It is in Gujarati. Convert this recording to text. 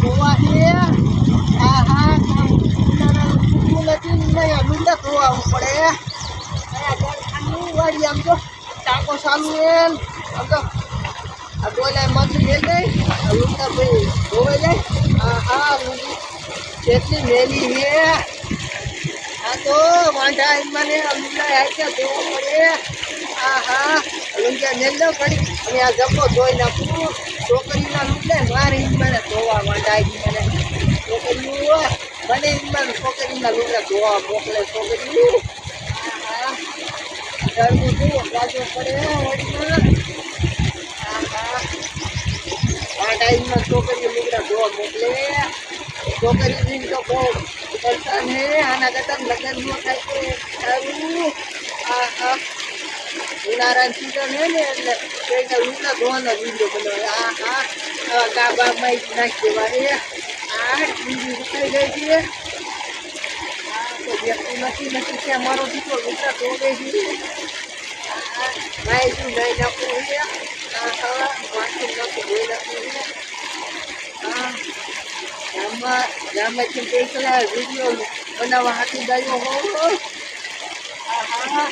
ધોવા છે. હા હા નથી નહીં લુગડા ધોવાવું પડે. વાળી આમ તો ટાંકો ચાલુ છે આમ તો આ બોલા મજૂર મેળ જાય લુગડા ભાઈ ધોવાઈ જાય. હા હા કેટલી મેલી છે. આ તો વાંઢા મને લુગડા હાથે ધોવા પડે. હા હા લુગડા મેળ દો પડી અને આ જબ્બો ધોઈ નાખું. છોકરીના લુગડા મારે મને ધોવા વાંઢા મને છોકરીઓ મને છોકરીના લુગડા ધોવા મોકલે છોકરીઓ. હા ગરમી જુઓ ગાજો પડે વડીમાં. હા હા વાંઢાઈમાં છોકરીઓ લુગડા ધોવા મોકલે. છોકરી તો બહુ પડતા ને આના કરતા લગ્ન ન થાય તો સારું. હા હા ઉનાળાની સીઝન હે ને એટલે કોઈને લુગડા ધોવાનો વિડીયો બનાવે. હા હા આવા ગાબામાં નાખી દેવા. આ બીજી સુકાઈ ગઈ છે. હા તો વ્યક્તિ નથી ત્યાં મારો દીકરો લુગડા ધોવે છે. ભાઈ શું લઈ નાખવું છે. હા હા વાંચી નાખું ધોઈ નાખવું છે. હા ગામમાંથી પૈસા વિડીયો બનાવવા હાથી ગયો હો. હા હા